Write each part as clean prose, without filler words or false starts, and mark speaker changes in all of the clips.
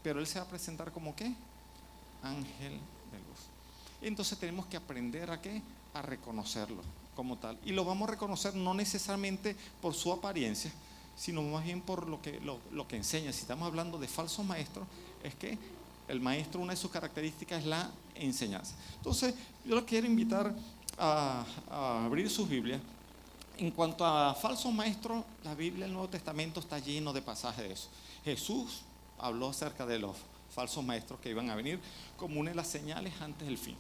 Speaker 1: pero Él se va a presentar como ¿qué? Ángel de luz. Entonces tenemos que aprender a ¿qué? A reconocerlo como tal. Y lo vamos a reconocer no necesariamente por su apariencia, sino más bien por lo que enseña. Si estamos hablando de falsos maestros, es que el maestro, una de sus características es la enseñanza. Entonces, yo los quiero invitar a abrir sus Biblias. En cuanto a falsos maestros, la Biblia, el Nuevo Testamento está lleno de pasajes de eso. Jesús habló acerca de los falsos maestros que iban a venir como una de las señales antes del fin.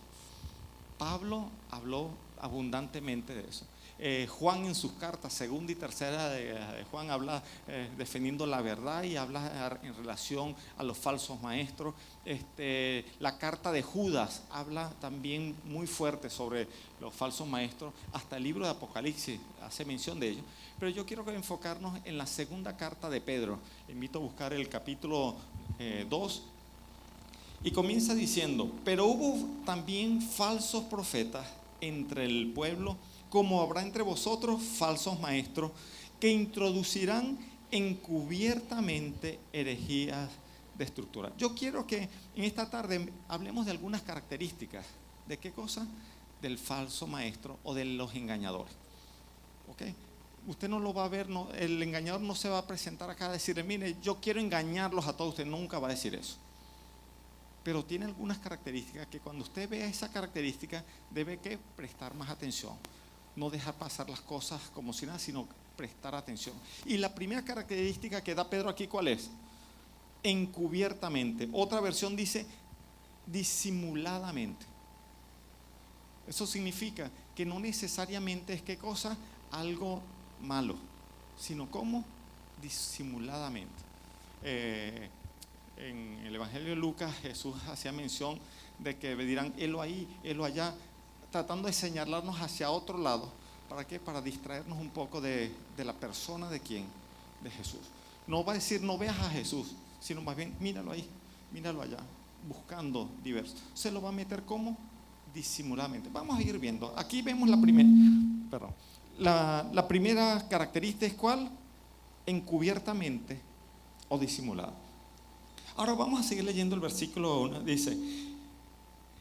Speaker 1: Pablo habló abundantemente de eso. Juan en sus cartas, segunda y tercera de Juan, habla defendiendo la verdad y habla en relación a los falsos maestros. La carta de Judas habla también muy fuerte sobre los falsos maestros. Hasta el libro de Apocalipsis hace mención de ello. Pero yo quiero enfocarnos en la segunda carta de Pedro. Le invito a buscar el capítulo 2. Y comienza diciendo: pero hubo también falsos profetas entre el pueblo, como habrá entre vosotros falsos maestros, que introducirán encubiertamente herejías destructoras. Yo quiero que en esta tarde hablemos de algunas características. ¿De qué cosa? Del falso maestro o de los engañadores. ¿Ok? Usted no lo va a ver, no, el engañador no se va a presentar acá a decirle: mire, yo quiero engañarlos a todos. Usted nunca va a decir eso. Pero tiene algunas características que cuando usted vea esa característica debe que prestar más atención. No dejar pasar las cosas como si nada, sino prestar atención. Y la primera característica que da Pedro aquí, ¿cuál es? Encubiertamente. Otra versión dice disimuladamente. Eso significa que no necesariamente es ¿qué cosa? Algo malo, sino como disimuladamente. En el Evangelio de Lucas, Jesús hacía mención de que dirán: helo ahí, helo allá, tratando de señalarnos hacia otro lado. ¿Para qué? Para distraernos un poco de la persona de quién, de Jesús. No va a decir no veas a Jesús, sino más bien míralo ahí, míralo allá, buscando diversos. Se lo va a meter como disimuladamente. Vamos a ir viendo. Aquí vemos la primera característica es ¿cuál? Encubiertamente o disimulado. Ahora vamos a seguir leyendo el versículo 1. Dice: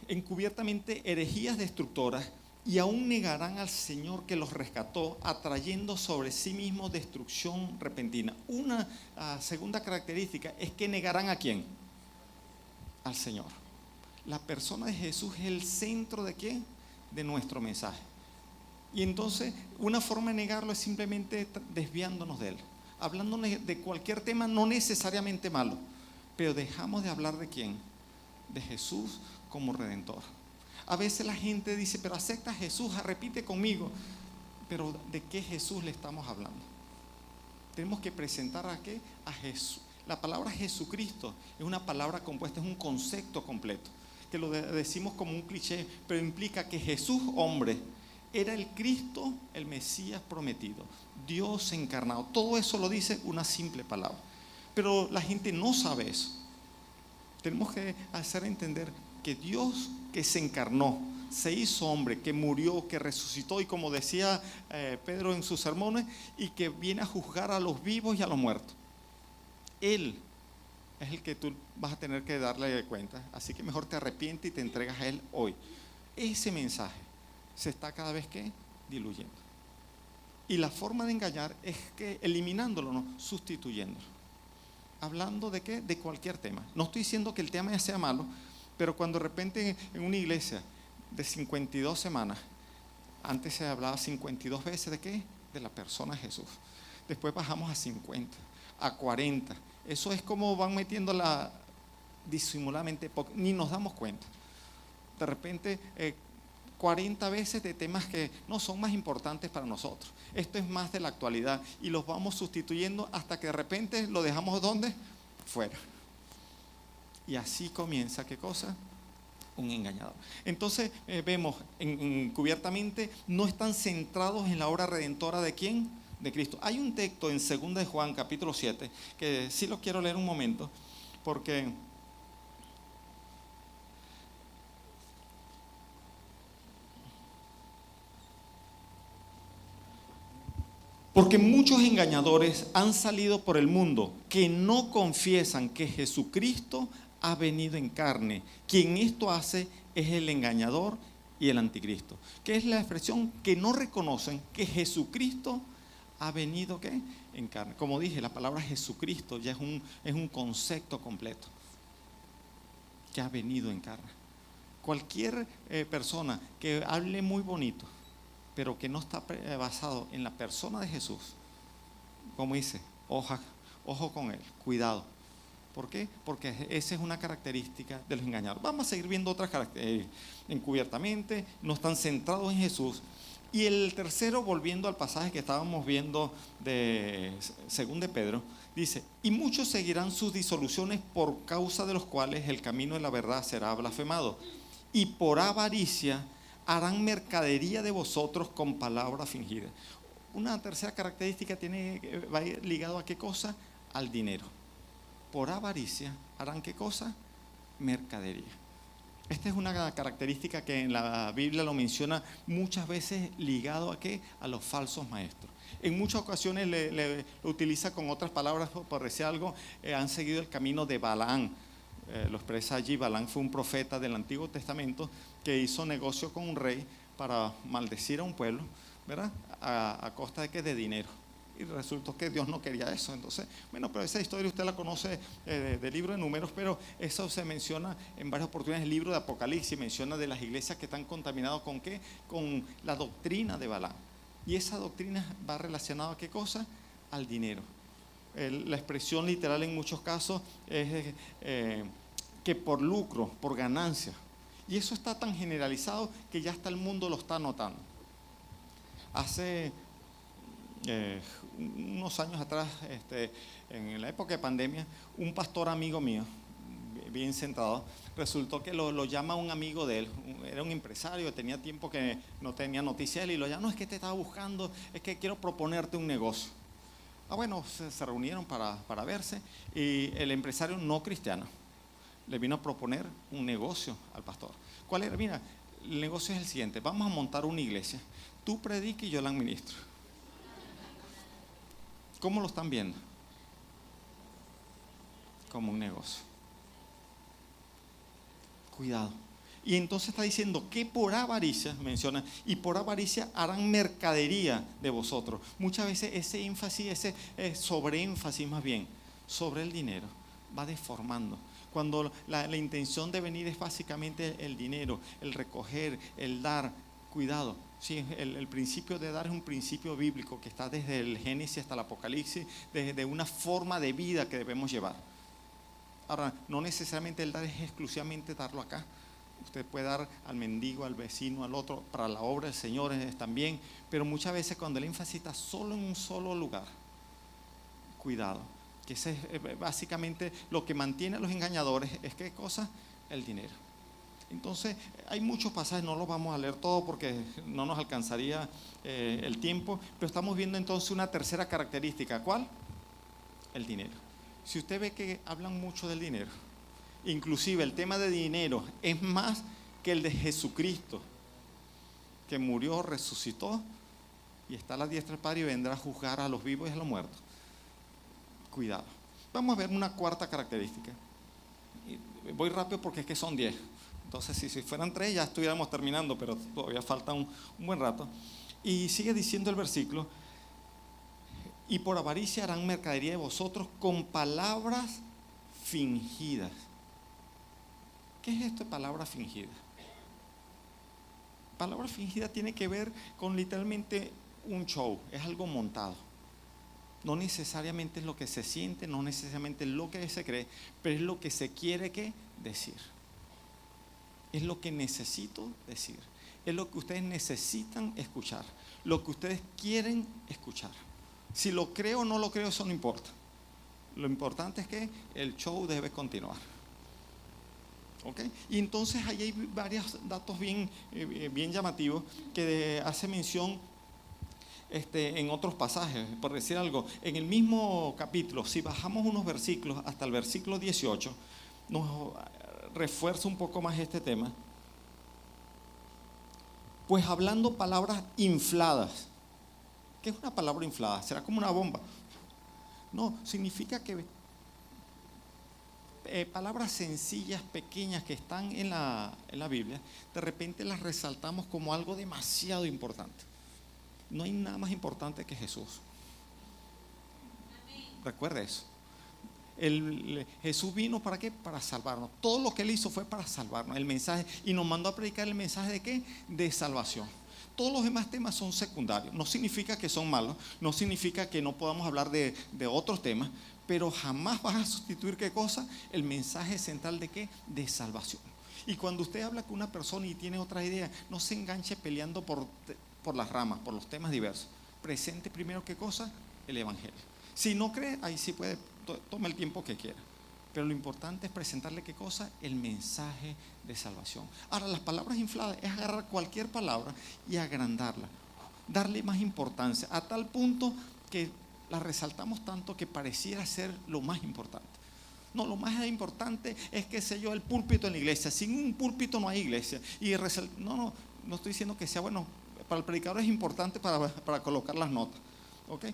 Speaker 1: encubiertamente herejías destructoras, y aún negarán al Señor que los rescató, atrayendo sobre sí mismos destrucción repentina. Una segunda característica es que negarán ¿a quién? Al Señor. La persona de Jesús es el centro ¿de qué? De nuestro mensaje. Y entonces una forma de negarlo es simplemente desviándonos de él, hablándonos de cualquier tema, no necesariamente malo, pero dejamos de hablar ¿de quién? De Jesús como Redentor. A veces la gente dice: pero acepta a Jesús, repite conmigo. Pero ¿de qué Jesús le estamos hablando? Tenemos que presentar ¿a qué? A Jesús. La palabra Jesucristo es una palabra compuesta, es un concepto completo, que lo decimos como un cliché, pero implica que Jesús, hombre, era el Cristo, el Mesías prometido, Dios encarnado. Todo eso lo dice una simple palabra. Pero la gente no sabe eso. Tenemos que hacer entender que Dios que se encarnó, se hizo hombre, que murió, que resucitó, y como decía Pedro en sus sermones, y que viene a juzgar a los vivos y a los muertos. Él es el que tú vas a tener que darle cuenta. Así que mejor te arrepientes y te entregas a Él hoy. Ese mensaje se está cada vez que diluyendo. Y la forma de engañar es que eliminándolo, no, sustituyéndolo. Hablando de qué? De cualquier tema. No estoy diciendo que el tema ya sea malo, pero cuando de repente en una iglesia de 52 semanas, antes se hablaba 52 veces ¿de qué? De la persona de Jesús. Después bajamos a 50, a 40. Eso es como van metiéndola disimuladamente, ni nos damos cuenta. De repente 40 veces de temas que no son más importantes para nosotros. Esto es más de la actualidad y los vamos sustituyendo hasta que de repente lo dejamos ¿dónde? Fuera. Y así comienza ¿qué cosa? Un engañador. Entonces vemos encubiertamente no están centrados en la obra redentora ¿de quién? De Cristo. Hay un texto en 2 de Juan capítulo 7 que sí lo quiero leer un momento, porque Porque muchos engañadores han salido por el mundo que no confiesan que Jesucristo ha venido en carne. Quien esto hace es el engañador y el anticristo. Que es la expresión que no reconocen que Jesucristo ha venido ¿qué? En carne. Como dije, la palabra Jesucristo ya es un concepto completo. Que ha venido en carne. Cualquier persona que hable muy bonito, pero que no está basado en la persona de Jesús, como dice, ojo con él, cuidado. ¿Por qué? Porque esa es una característica de los engañadores. Vamos a seguir viendo otras características. Encubiertamente, no están centrados en Jesús. Y el tercero, volviendo al pasaje que estábamos viendo de 2 de Pedro, dice, y muchos seguirán sus disoluciones por causa de los cuales el camino de la verdad será blasfemado. Y por avaricia harán mercadería de vosotros con palabras fingidas. Una tercera característica va ligado a qué cosa? Al dinero. Por avaricia harán qué cosa? Mercadería. Esta es una característica que en la Biblia lo menciona muchas veces ligado a qué? A los falsos maestros. En muchas ocasiones lo utiliza con otras palabras, por decir algo, han seguido el camino de Balaam. Lo expresa allí. Balaam fue un profeta del Antiguo Testamento que hizo negocio con un rey para maldecir a un pueblo, ¿verdad? A costa de qué? De dinero. Y resultó que Dios no quería eso. Entonces, bueno, pero esa historia usted la conoce del libro de Números, pero eso se menciona en varias oportunidades. El libro de Apocalipsis menciona de las iglesias que están contaminadas con qué? Con la doctrina de Balaam. Y esa doctrina va relacionada a qué cosa? Al dinero. La expresión literal en muchos casos es que por lucro, por ganancia. Y eso está tan generalizado que ya hasta el mundo lo está notando. Hace unos años atrás, en la época de pandemia, un pastor amigo mío, bien sentado, resultó que lo llama un amigo de él, era un empresario, tenía tiempo que no tenía noticia de él, y lo llama, no, es que te estaba buscando, es que quiero proponerte un negocio. Bueno, se reunieron para verse, y el empresario no cristiano le vino a proponer un negocio al pastor. ¿Cuál era? Mira, el negocio es el siguiente, vamos a montar una iglesia, tú prediques y yo la administro. ¿Cómo lo están viendo? Como un negocio. Cuidado. Y entonces está diciendo que por avaricia, menciona, y por avaricia harán mercadería de vosotros. Muchas veces ese énfasis, ese sobreénfasis más bien, sobre el dinero, va deformando. Cuando la intención de venir es básicamente el dinero, el recoger, el dar, cuidado. Sí, el principio de dar es un principio bíblico que está desde el Génesis hasta el Apocalipsis, desde una forma de vida que debemos llevar. Ahora, no necesariamente el dar es exclusivamente darlo acá. Usted puede dar al mendigo, al vecino, al otro, para la obra del Señor también, pero muchas veces cuando el énfasis está solo en un solo lugar, cuidado, que ese es básicamente lo que mantiene a los engañadores, es ¿qué cosa? El dinero. Entonces, hay muchos pasajes, no los vamos a leer todos porque no nos alcanzaría el tiempo, pero estamos viendo entonces una tercera característica. ¿Cuál? El dinero. Si usted ve que hablan mucho del dinero, inclusive el tema de dinero es más que el de Jesucristo, que murió, resucitó y está a la diestra del Padre y vendrá a juzgar a los vivos y a los muertos. Cuidado. Vamos a ver una cuarta característica. Voy rápido porque es que son 10. Entonces, si fueran 3 ya estuviéramos terminando, pero todavía falta un buen rato. Y sigue diciendo el versículo, y por avaricia harán mercadería de vosotros con palabras fingidas. ¿Qué es esto de palabra fingida? Palabra fingida tiene que ver con literalmente un show, es algo montado. No necesariamente es lo que se siente, no necesariamente es lo que se cree, pero es lo que se quiere decir. Es lo que necesito decir. Es lo que ustedes necesitan escuchar. Lo que ustedes quieren escuchar. Si lo creo o no lo creo, eso no importa. Lo importante es que el show debe continuar. ¿Ok? Y entonces ahí hay varios datos bien llamativos que hace mención en otros pasajes. Por decir algo, en el mismo capítulo, si bajamos unos versículos hasta el versículo 18, nos refuerza un poco más este tema. Pues hablando palabras infladas. ¿Qué es una palabra inflada? ¿Será como una bomba? No, significa que palabras sencillas, pequeñas que están en la Biblia, de repente las resaltamos como algo demasiado importante. No hay nada más importante que Jesús. Recuerda eso. Jesús vino ¿para qué? Para salvarnos. Todo lo que Él hizo fue para salvarnos. El mensaje, y nos mandó a predicar el mensaje ¿de qué? De salvación. Todos los demás temas son secundarios. No significa que son malos, no significa que no podamos hablar de otros temas, pero jamás vas a sustituir ¿qué cosa? El mensaje central ¿de qué? De salvación. Y cuando usted habla con una persona y tiene otra idea, no se enganche peleando por las ramas, por los temas diversos. Presente primero ¿qué cosa? El evangelio. Si no cree, ahí sí puede, tome el tiempo que quiera. Pero lo importante es presentarle ¿qué cosa? El mensaje de salvación. Ahora, las palabras infladas es agarrar cualquier palabra y agrandarla, darle más importancia, a tal punto que la resaltamos tanto que pareciera ser lo más importante. No, lo más importante es, qué sé yo, el púlpito en la iglesia. Sin un púlpito no hay iglesia. No estoy diciendo que sea bueno. Para el predicador es importante para colocar las notas, ¿ok?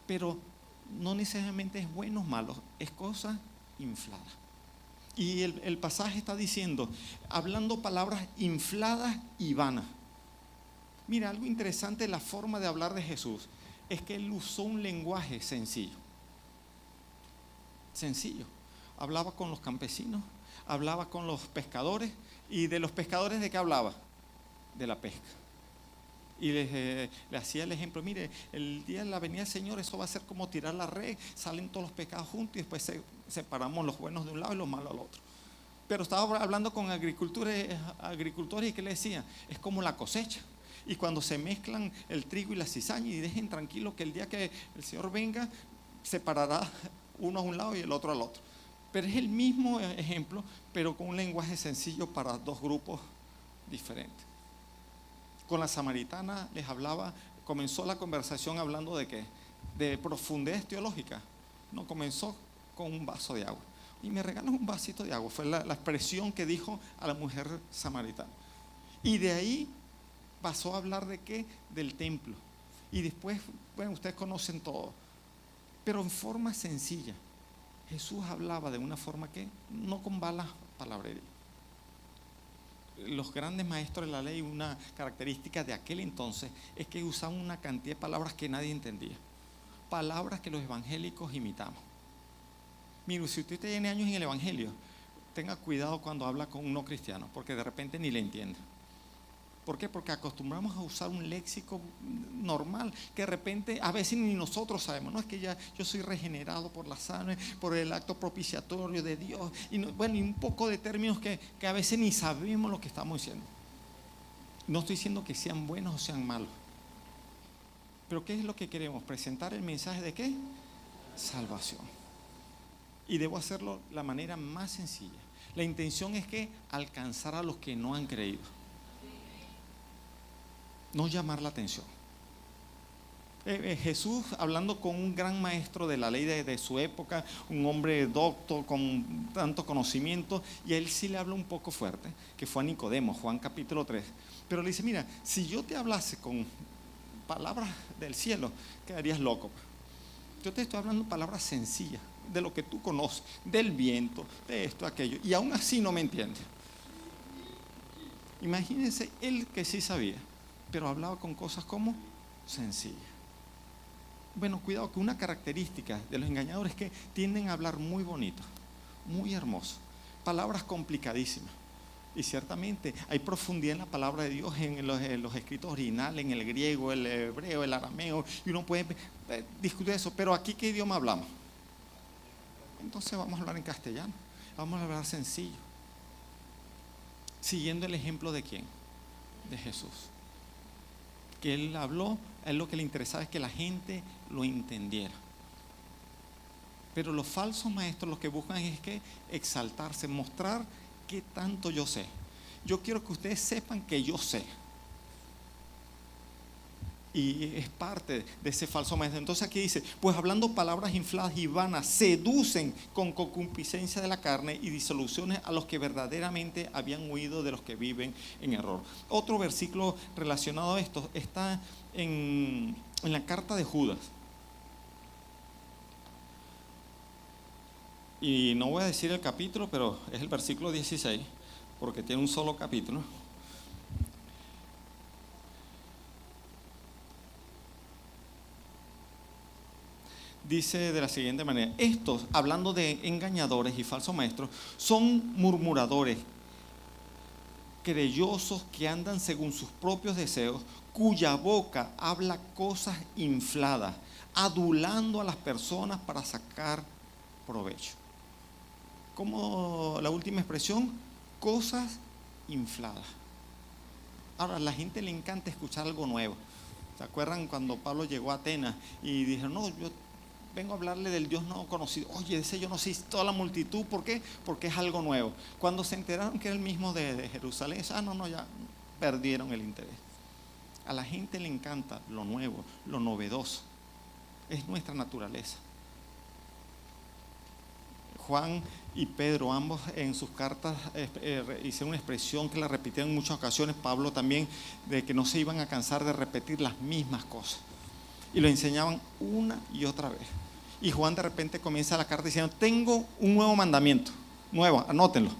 Speaker 1: Pero no necesariamente es bueno o malo, es cosa inflada. Y el pasaje está diciendo, hablando palabras infladas y vanas. Mira, algo interesante de la forma de hablar de Jesús es que Él usó un lenguaje sencillo. Sencillo. Hablaba con los campesinos, hablaba con los pescadores. ¿Y de los pescadores de qué hablaba? De la pesca. Y le hacía el ejemplo, mire, el día de la venida del Señor, eso va a ser como tirar la red, salen todos los pecados juntos y después separamos los buenos de un lado y los malos al otro. Pero estaba hablando con agricultores y que le decía, es como la cosecha. Y cuando se mezclan el trigo y la cizaña, y dejen tranquilo que el día que el Señor venga, separará uno a un lado y el otro al otro. Pero es el mismo ejemplo, pero con un lenguaje sencillo para dos grupos diferentes. Con la samaritana les hablaba, comenzó la conversación hablando de qué, de profundidad teológica. No, comenzó con un vaso de agua. Y me regalas un vasito de agua, fue la expresión que dijo a la mujer samaritana. Y de ahí pasó a hablar de qué, del templo. Y después, bueno, ustedes conocen todo, pero en forma sencilla. Jesús hablaba de una forma que, no con balas palabrería. Los grandes maestros de la ley, una característica de aquel entonces es que usaban una cantidad de palabras que nadie entendía, palabras que los evangélicos imitamos. Mire, si usted tiene años en el evangelio, tenga cuidado cuando habla con un no cristiano, porque de repente ni le entiende. ¿Por qué? Porque acostumbramos a usar un léxico normal que de repente a veces ni nosotros sabemos. No es que ya yo soy regenerado por la sangre, por el acto propiciatorio de Dios. Y un poco de términos que a veces ni sabemos lo que estamos diciendo. No estoy diciendo que sean buenos o sean malos. Pero ¿qué es lo que queremos? Presentar el mensaje de ¿qué? Salvación. Y debo hacerlo de la manera más sencilla. La intención es que alcanzar a los que no han creído. No llamar la atención. Jesús, hablando con un gran maestro de la ley de su época, un hombre docto con tanto conocimiento, y a él sí le habla un poco fuerte, que fue a Nicodemo, Juan capítulo 3. Pero le dice, mira, si yo te hablase con palabras del cielo, quedarías loco. Yo te estoy hablando palabras sencillas, de lo que tú conoces, del viento, de esto, aquello, y aún así no me entiendes. Imagínense él que sí sabía, pero hablaba con cosas como sencillas. Bueno, cuidado, que una característica de los engañadores es que tienden a hablar muy bonito, muy hermoso, palabras complicadísimas. Y ciertamente hay profundidad en la palabra de Dios, en los escritos originales, en el griego, el hebreo, el arameo, y uno puede discutir eso. Pero aquí, ¿qué idioma hablamos? Entonces vamos a hablar en castellano, vamos a hablar sencillo, siguiendo el ejemplo de ¿quién? De Jesús. Que él habló, a él lo que le interesaba es que la gente lo entendiera. Pero los falsos maestros lo que buscan es que exaltarse, mostrar qué tanto yo sé. Yo quiero que ustedes sepan que yo sé. Y es parte de ese falso maestro. Entonces aquí dice, pues hablando palabras infladas y vanas, seducen con concupiscencia de la carne y disoluciones a los que verdaderamente habían huido de los que viven en error. Otro versículo relacionado a esto está en en la carta de Judas. Y no voy a decir el capítulo, pero es el versículo 16, porque tiene un solo capítulo. Dice de la siguiente manera: estos, hablando de engañadores y falsos maestros, son murmuradores, querellosos, que andan según sus propios deseos, cuya boca habla cosas infladas, adulando a las personas para sacar provecho. Como la última expresión, cosas infladas. Ahora, a la gente le encanta escuchar algo nuevo. ¿Se acuerdan cuando Pablo llegó a Atenas y dijo: no, yo vengo a hablarle del Dios no conocido? Oye, ese yo no sé, toda la multitud, ¿por qué? Porque es algo nuevo. Cuando se enteraron que era el mismo de Jerusalén, ya perdieron el interés. A la gente le encanta lo nuevo, lo novedoso. Es nuestra naturaleza. Juan y Pedro, ambos en sus cartas hicieron una expresión que la repitieron en muchas ocasiones. Pablo también, de que no se iban a cansar de repetir las mismas cosas. Y lo enseñaban una y otra vez. Y Juan de repente comienza la carta diciendo: tengo un nuevo mandamiento, nuevo, anótenlo.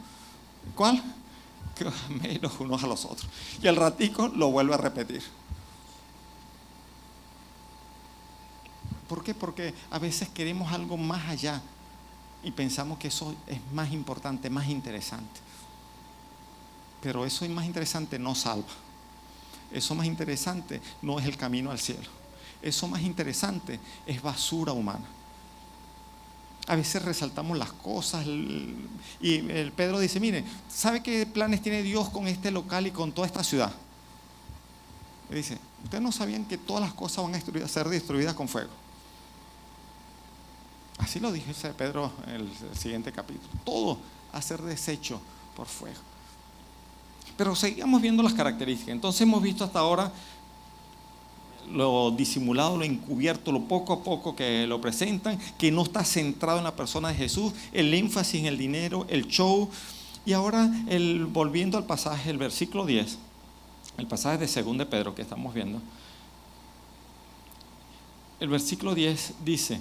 Speaker 1: ¿Cuál? Que os améis los unos a los otros. Y al ratico lo vuelve a repetir. ¿Por qué? Porque a veces queremos algo más allá y pensamos que eso es más importante, más interesante. Pero eso es más interesante, no salva. Eso más interesante no es el camino al cielo. Eso más interesante es basura humana. A veces resaltamos las cosas y el Pedro dice: mire, ¿sabe qué planes tiene Dios con este local y con toda esta ciudad? Y dice: ¿ustedes no sabían que todas las cosas van a ser destruidas con fuego? Así lo dice Pedro en el siguiente capítulo. Todo a ser deshecho por fuego. Pero seguimos viendo las características. Entonces hemos visto hasta ahora lo disimulado, lo encubierto, lo poco a poco que lo presentan, que no está centrado en la persona de Jesús, el énfasis en el dinero, el show. Y ahora, volviendo al pasaje, el versículo 10, el pasaje de 2 de Pedro que estamos viendo, el versículo 10 dice: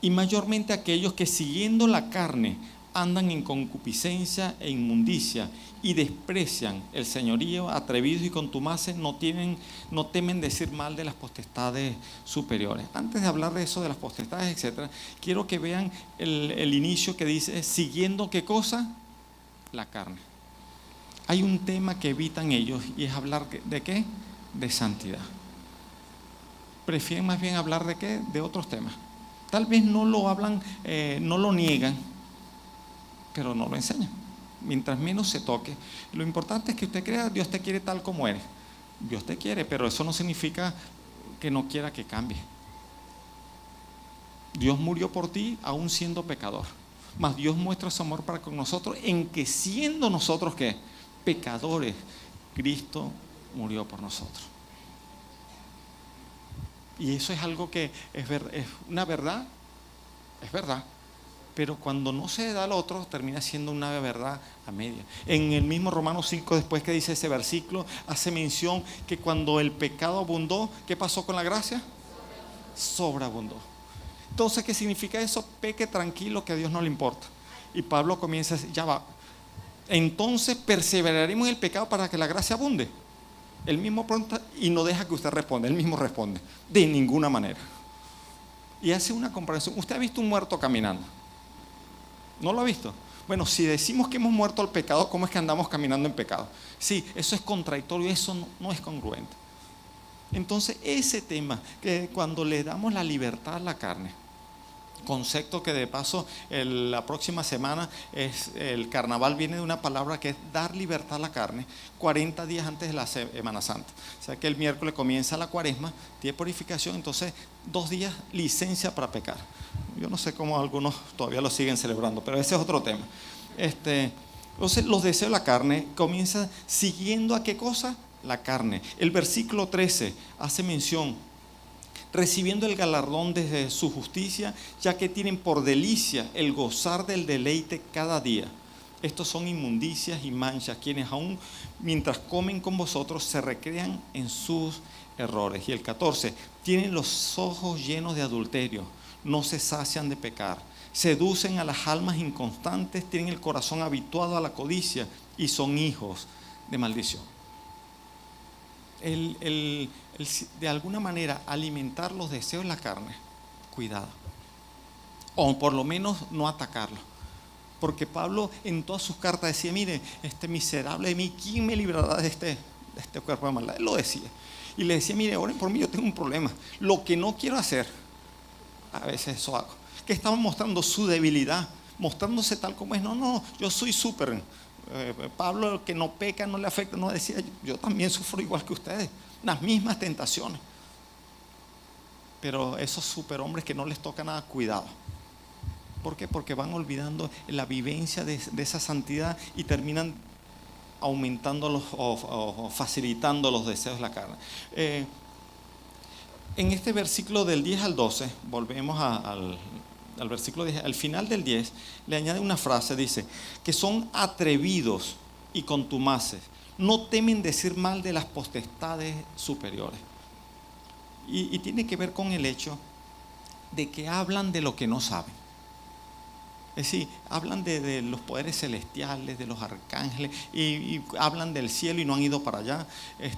Speaker 1: y mayormente aquellos que siguiendo la carne andan en concupiscencia e inmundicia y desprecian el señorío, atrevidos y contumaces, no temen decir mal de las potestades superiores. Antes de hablar de eso, de las potestades, etcétera, quiero que vean el inicio que dice: siguiendo ¿qué cosa? La carne. Hay un tema que evitan ellos, y es hablar ¿de qué? De santidad. Prefieren más bien hablar ¿de qué? De otros temas. Tal vez no lo hablan, no lo niegan, pero no lo enseñan. Mientras menos se toque, lo importante es que usted crea: Dios te quiere tal como eres. Dios te quiere, pero eso no significa que no quiera que cambie. Dios murió por ti aún siendo pecador, mas Dios muestra su amor para con nosotros en que, siendo nosotros ¿qué? Pecadores, Cristo murió por nosotros. Y eso es algo que es una verdad, es verdad. Pero cuando no se da al otro, termina siendo una verdad a media. En el mismo Romanos 5, después que dice ese versículo, hace mención que cuando el pecado abundó, ¿qué pasó con la gracia? Sobreabundó. Entonces, ¿qué significa eso? Peque tranquilo, que a Dios no le importa. Y Pablo comienza a decir: ya va. Entonces perseveraremos en el pecado para que la gracia abunde. Él mismo pronto, y no deja que usted responda, él mismo responde: de ninguna manera. Y hace una comparación. ¿Usted ha visto un muerto caminando? ¿No lo ha visto? Bueno, si decimos que hemos muerto al pecado, ¿cómo es que andamos caminando en pecado? Sí, eso es contradictorio, eso no es congruente. Entonces, ese tema, que cuando le damos la libertad a la carne, concepto que de paso la próxima semana es el carnaval, viene de una palabra que es dar libertad a la carne, 40 días antes de la Semana Santa. O sea que el miércoles comienza la cuaresma, día de purificación, entonces 2 días licencia para pecar. Yo no sé cómo algunos todavía lo siguen celebrando, pero ese es otro tema. Entonces los deseos de la carne comienzan siguiendo ¿a qué cosa? La carne. El versículo 13 hace mención: recibiendo el galardón desde su justicia, ya que tienen por delicia el gozar del deleite cada día. Estos son inmundicias y manchas, quienes aún mientras comen con vosotros se recrean en sus errores. Y el 14, tienen los ojos llenos de adulterio, no se sacian de pecar, seducen a las almas inconstantes, tienen el corazón habituado a la codicia y son hijos de maldición. De alguna manera alimentar los deseos de la carne, cuidado, o por lo menos no atacarlo. Porque Pablo en todas sus cartas decía, mire, este miserable de mí, ¿quién me librará de este cuerpo de maldad? Él lo decía. Y le decía, mire, oren por mí, yo tengo un problema. Lo que no quiero hacer, a veces eso hago. Que estaba mostrando su debilidad, mostrándose tal como es. No, yo soy súper. Pablo, el que no peca, no le afecta, no decía, yo también sufro igual que ustedes, las mismas tentaciones. Pero esos superhombres que no les toca nada, cuidado. ¿Por qué? Porque van olvidando la vivencia de esa santidad y terminan aumentando o facilitando los deseos de la carne. En este versículo del 10 al 12, volvemos al versículo 10, al final del 10, le añade una frase, dice, que son atrevidos y contumaces, no temen decir mal de las potestades superiores. Y tiene que ver con el hecho de que hablan de lo que no saben. Es decir, hablan de los poderes celestiales, de los arcángeles, y hablan del cielo y no han ido para allá.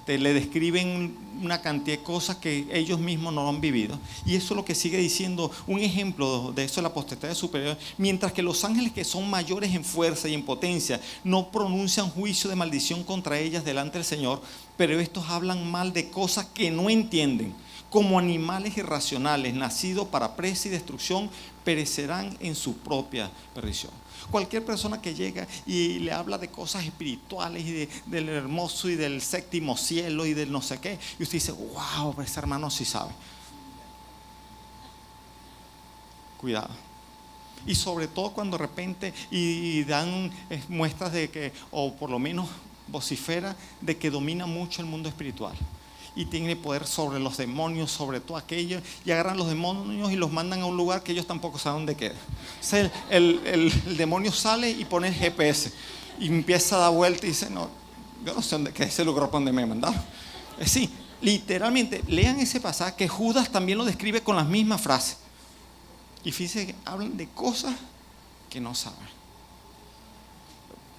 Speaker 1: Le describen una cantidad de cosas que ellos mismos no han vivido. Y eso es lo que sigue diciendo, un ejemplo de eso es la potestad superior. Mientras que los ángeles, que son mayores en fuerza y en potencia, no pronuncian juicio de maldición contra ellas delante del Señor, pero estos hablan mal de cosas que no entienden. Como animales irracionales, nacidos para presa y destrucción, perecerán en su propia perdición. Cualquier persona que llega y le habla de cosas espirituales y del hermoso y del séptimo cielo y del no sé qué, y usted dice, wow, ese hermano sí sabe. Cuidado. Y sobre todo cuando de repente y dan muestras de que, o por lo menos vocifera, de que domina mucho el mundo espiritual. Y tiene poder sobre los demonios, sobre todo aquello, y agarran los demonios y los mandan a un lugar que ellos tampoco saben dónde queda. O sea, el demonio sale y pone el GPS y empieza a dar vuelta y dice, no, yo no sé dónde queda ese lugar para donde me mandaron. Sí, literalmente, lean ese pasaje que Judas también lo describe con las mismas frases. Y fíjense que hablan de cosas que no saben.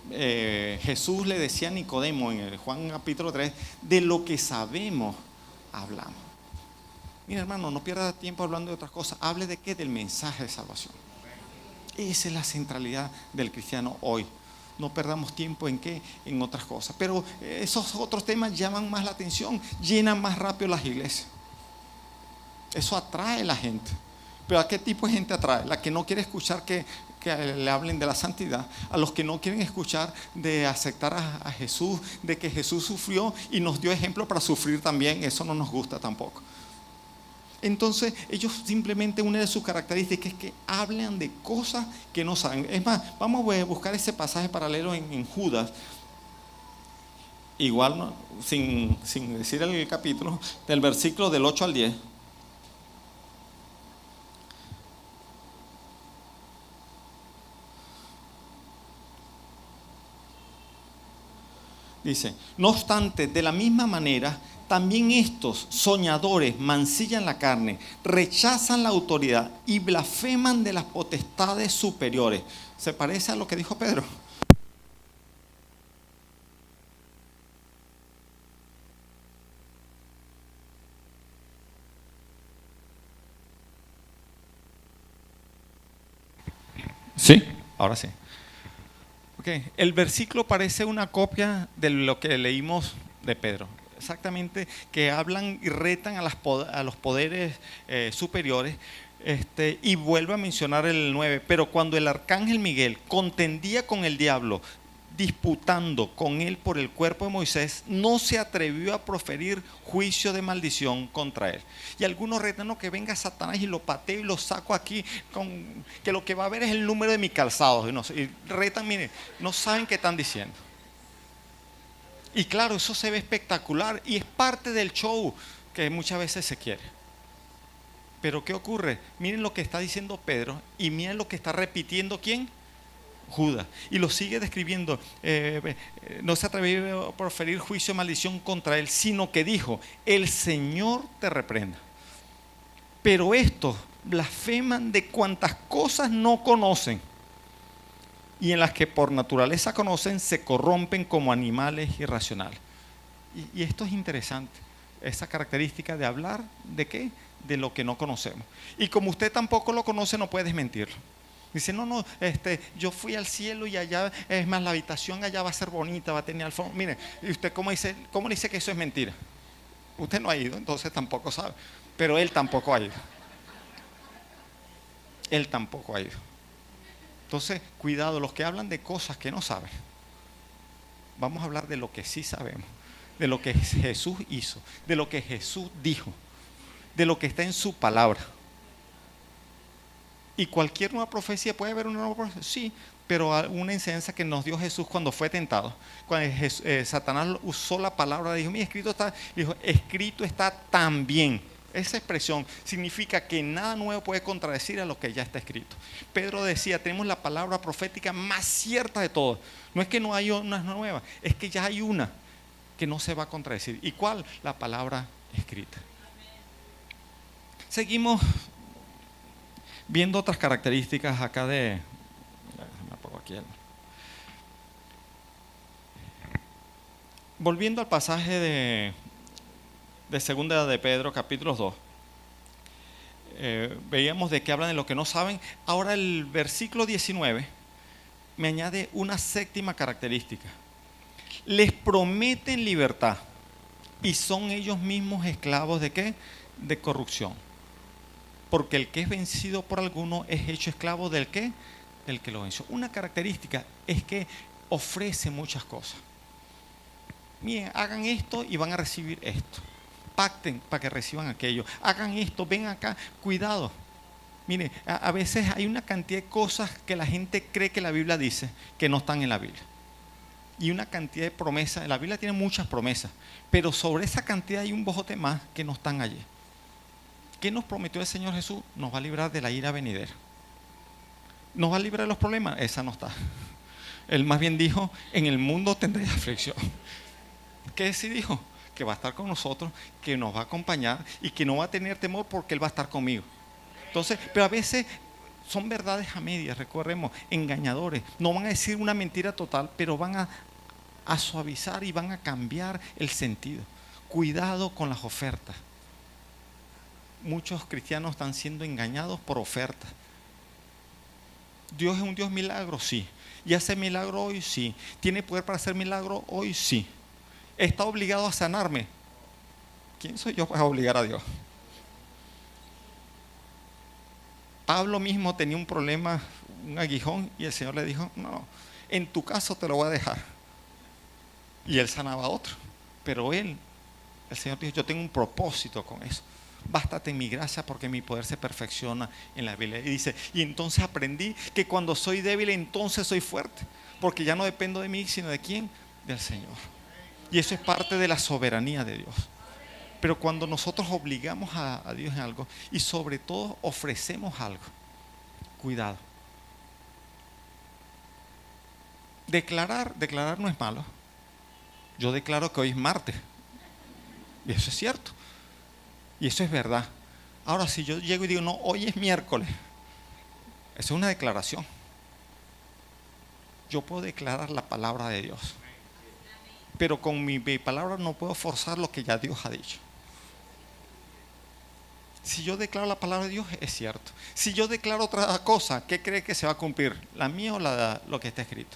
Speaker 1: Jesús le decía a Nicodemo en el Juan capítulo 3, de lo que sabemos hablamos. Mira, hermano, no pierda tiempo hablando de otras cosas. Hable de qué, del mensaje de salvación. Esa es la centralidad del cristiano hoy. No perdamos tiempo en qué, en otras cosas. Pero esos otros temas llaman más la atención, llenan más rápido las iglesias. Eso atrae a la gente. Pero ¿a qué tipo de gente atrae? La que no quiere escuchar que le hablen de la santidad, a los que no quieren escuchar de aceptar a Jesús, de que Jesús sufrió y nos dio ejemplo para sufrir también. Eso no nos gusta tampoco. Entonces ellos simplemente, una de sus características es que hablan de cosas que no saben. Es más, vamos a buscar ese pasaje paralelo en Judas, igual ¿no? sin decir el capítulo, del versículo del 8 al 10. Dice, no obstante, de la misma manera, también estos soñadores mancillan la carne, rechazan la autoridad y blasfeman de las potestades superiores. ¿Se parece a lo que dijo Pedro? Sí, ahora sí. El versículo parece una copia de lo que leímos de Pedro. Exactamente, que hablan y retan a los poderes superiores. Y vuelve a mencionar el 9. Pero cuando el arcángel Miguel contendía con el diablo, disputando con él por el cuerpo de Moisés, no se atrevió a proferir juicio de maldición contra él. Y algunos retan, no, que venga Satanás y lo pateo y lo saco aquí, que lo que va a ver es el número de mi calzado. Y retan, mire, no saben qué están diciendo. Y claro, eso se ve espectacular y es parte del show que muchas veces se quiere. Pero ¿qué ocurre? Miren lo que está diciendo Pedro y miren lo que está repitiendo ¿quién? Judas. Y lo sigue describiendo. No se atrevió a proferir juicio o maldición contra él, sino que dijo: el Señor te reprenda. Pero estos blasfeman de cuantas cosas no conocen, y en las que por naturaleza conocen, se corrompen como animales irracionales. Y esto es interesante, esa característica de hablar ¿de qué? De lo que no conocemos. Y como usted tampoco lo conoce, no puede desmentirlo. Dice: no, yo fui al cielo y allá, es más, la habitación allá va a ser bonita, va a tener alfombra. Mire, ¿y usted cómo le dice que eso es mentira? Usted no ha ido, entonces tampoco sabe. Pero él tampoco ha ido. Él tampoco ha ido. Entonces, cuidado, los que hablan de cosas que no saben. Vamos a hablar de lo que sí sabemos, de lo que Jesús hizo, de lo que Jesús dijo, de lo que está en su palabra. Y cualquier nueva profecía, ¿puede haber una nueva profecía? Sí, pero una enseñanza que nos dio Jesús cuando fue tentado. Cuando Satanás usó la palabra, dijo: mira, escrito está también. Esa expresión significa que nada nuevo puede contradecir a lo que ya está escrito. Pedro decía: tenemos la palabra profética más cierta de todas. No es que no hay una nueva, es que ya hay una que no se va a contradecir. ¿Y cuál? La palabra escrita. Seguimos viendo otras características acá de... Me pongo aquí. Volviendo al pasaje de segunda de Pedro, capítulo 2. Veíamos de que hablan de lo que no saben. Ahora el versículo 19 me añade una séptima característica. Les prometen libertad y son ellos mismos esclavos ¿de qué? De corrupción. Porque el que es vencido por alguno es hecho esclavo del ¿qué? Del que lo venció. Una característica es que ofrece muchas cosas. Miren, hagan esto y van a recibir esto. Pacten para que reciban aquello. Hagan esto, ven acá, cuidado. Mire, a veces hay una cantidad de cosas que la gente cree que la Biblia dice que no están en la Biblia. Y una cantidad de promesas. La Biblia tiene muchas promesas, pero sobre esa cantidad hay un bojote más que no están allí. ¿Qué nos prometió el Señor Jesús? Nos va a librar de la ira venidera. ¿Nos va a librar de los problemas? Esa no está. Él más bien dijo: en el mundo tendréis aflicción. ¿Qué sí dijo? Que va a estar con nosotros, que nos va a acompañar y que no va a tener temor porque Él va a estar conmigo. Entonces, pero a veces son verdades a medias, recordemos, engañadores. No van a decir una mentira total, pero van a suavizar y van a cambiar el sentido. Cuidado con las ofertas. Muchos cristianos están siendo engañados por ofertas. ¿Dios es un Dios milagro? Sí. ¿Y hace milagro hoy? Sí. ¿Tiene poder para hacer milagro hoy? Sí. ¿Está obligado a sanarme? ¿Quién soy yo para obligar a Dios? Pablo mismo tenía un problema, un aguijón, y el Señor le dijo: no, en tu caso te lo voy a dejar. Y él sanaba a otro. Pero el Señor dijo: yo tengo un propósito con eso. Bástate en mi gracia porque mi poder se perfecciona en la Biblia. Y dice: y entonces aprendí que cuando soy débil, entonces soy fuerte. Porque ya no dependo de mí, sino de ¿quién? Del Señor. Y eso es parte de la soberanía de Dios. Pero cuando nosotros obligamos a Dios en algo y sobre todo ofrecemos algo, cuidado. Declarar no es malo. Yo declaro que hoy es martes. Y eso es cierto. Y eso es verdad. Ahora, si yo llego y digo: no, hoy es miércoles, eso es una declaración. Yo puedo declarar la palabra de Dios, pero con mi palabra no puedo forzar lo que ya Dios ha dicho. Si yo declaro la palabra de Dios, es cierto. Si yo declaro otra cosa, ¿qué cree que se va a cumplir? ¿La mía o lo que está escrito?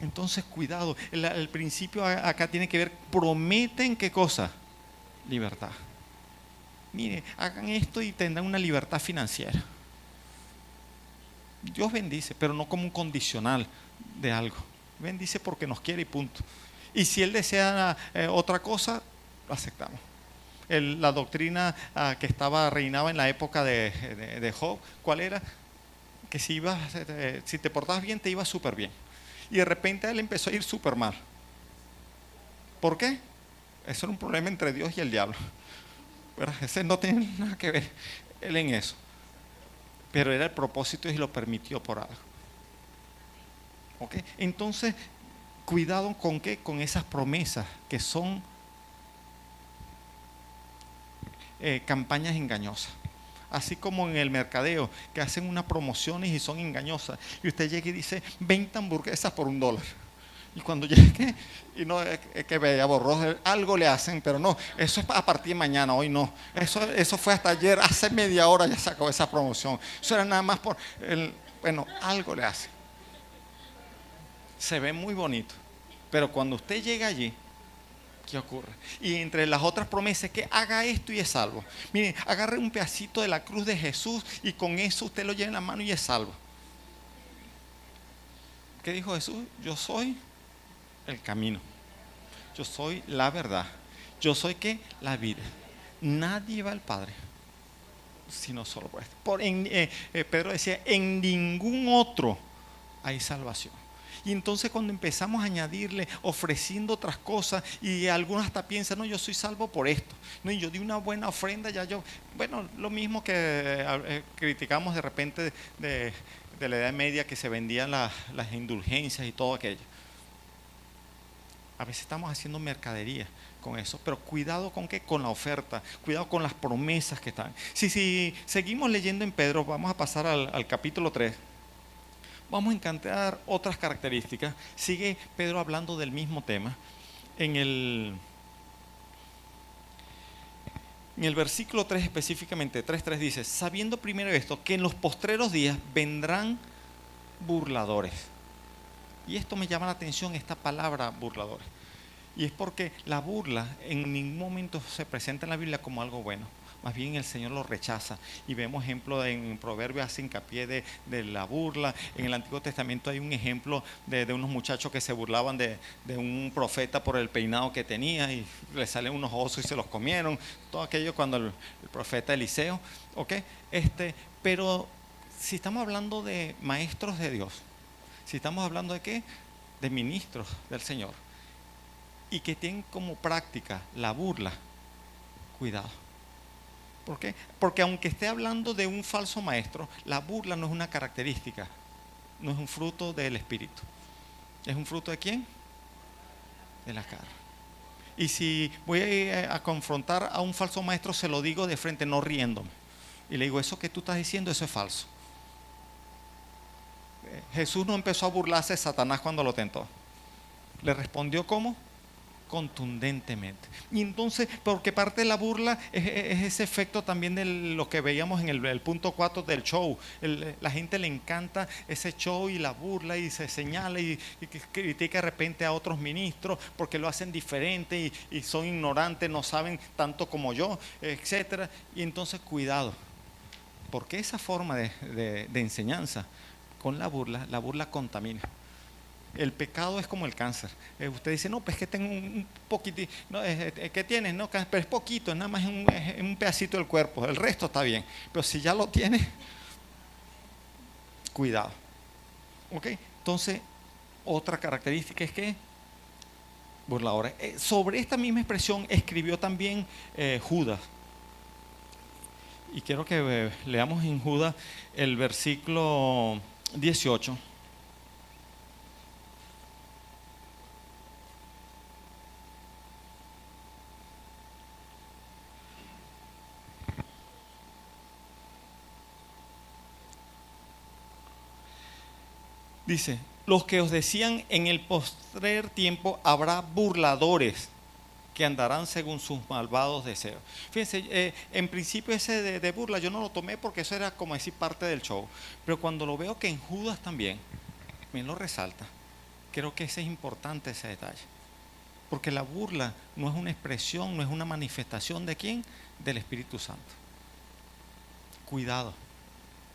Speaker 1: Entonces, cuidado. El principio acá tiene que ver: prometen ¿qué cosa? Libertad. Mire, hagan esto y tendrán una libertad financiera. Dios bendice, pero no como un condicional de algo. Bendice porque nos quiere y punto. Y si Él desea otra cosa, lo aceptamos. La doctrina que reinaba en la época de Job, ¿cuál era? Que si te portabas bien, te iba súper bien. Y de repente a él empezó a ir súper mal. ¿Por qué? Eso era un problema entre Dios y el diablo. Pero ese no tiene nada que ver él en eso. pero era el propósito y lo permitió por algo. ¿Ok? Entonces, cuidado con qué, con esas promesas que son campañas engañosas. Así como en el mercadeo, que hacen unas promociones y son engañosas. Y usted llega y dice, 20 hamburguesas por $1. Y cuando llegue, y no es que vea borroso, algo le hacen, pero no, eso es a partir de mañana, hoy no. Eso fue hasta ayer, hace media hora ya sacó esa promoción. Eso era nada más por, bueno, algo le hacen. Se ve muy bonito, pero cuando usted llega allí, ¿qué ocurre? Y entre las otras promesas que haga esto y es salvo. Miren, agarre un pedacito de la cruz de Jesús y con eso usted lo lleva en la mano y es salvo. ¿Qué dijo Jesús? Yo soy el camino. Yo soy la verdad. Yo soy ¿qué? La vida. Nadie va al Padre sino solo por esto. Pedro decía, en ningún otro hay salvación. Y entonces cuando empezamos a añadirle, ofreciendo otras cosas, y algunos hasta piensan, no, yo soy salvo por esto, no, y yo di una buena ofrenda, ya yo, bueno, lo mismo que criticamos de repente de la Edad Media, que se vendían las indulgencias y todo aquello. A veces estamos haciendo mercadería con eso, pero cuidado con qué, con la oferta, cuidado con las promesas que están. Si seguimos leyendo en Pedro, vamos a pasar al capítulo 3. Vamos a encontrar otras características. Sigue Pedro hablando del mismo tema. En el versículo 3 específicamente, 3.3 dice, sabiendo primero esto, que en los postreros días vendrán burladores. Y esto me llama la atención, esta palabra burladores. Y es porque la burla en ningún momento se presenta en la Biblia como algo bueno. Más bien el Señor lo rechaza. Y vemos ejemplo en Proverbios, hace hincapié de la burla. En el Antiguo Testamento hay un ejemplo de unos muchachos que se burlaban de un profeta por el peinado que tenía y le salen unos osos y se los comieron. Todo aquello cuando el profeta Eliseo. ¿Okay? Pero si estamos hablando de maestros de Dios, si estamos hablando de qué, de ministros del Señor, y que tienen como práctica la burla, cuidado. ¿Por qué? Porque aunque esté hablando de un falso maestro, la burla no es una característica, no es un fruto del espíritu. ¿Es un fruto de quién? De la carne. Y si voy a confrontar a un falso maestro, se lo digo de frente, no riéndome. Y le digo, eso que tú estás diciendo, eso es falso. Jesús no empezó a burlarse de Satanás cuando lo tentó. Le respondió ¿cómo? Contundentemente. Y entonces, porque parte de la burla es ese efecto también de lo que veíamos en el punto 4 del show. La gente le encanta ese show y la burla y se señala y critica de repente a otros ministros porque lo hacen diferente y son ignorantes, no saben tanto como yo, etcétera. Y entonces cuidado, porque esa forma de enseñanza con la burla contamina. El pecado es como el cáncer. Usted dice, no, pues que tengo un poquitito, no, ¿qué tienes? No, pero es poquito, es nada más un pedacito del cuerpo, el resto está bien. Pero si ya lo tiene, cuidado. ¿Ok? Entonces, otra característica es que burladores. Sobre esta misma expresión escribió también Judas. Y quiero que leamos en Judas el versículo 18. Dice, los que os decían en el postrer tiempo habrá burladores que andarán según sus malvados deseos. Fíjense, en principio ese de burla yo no lo tomé porque eso era como decir parte del show, pero cuando lo veo que en Judas también me lo resalta, creo que ese es importante, ese detalle, porque la burla no es una expresión, no es una manifestación de ¿quién? Del Espíritu Santo. Cuidado.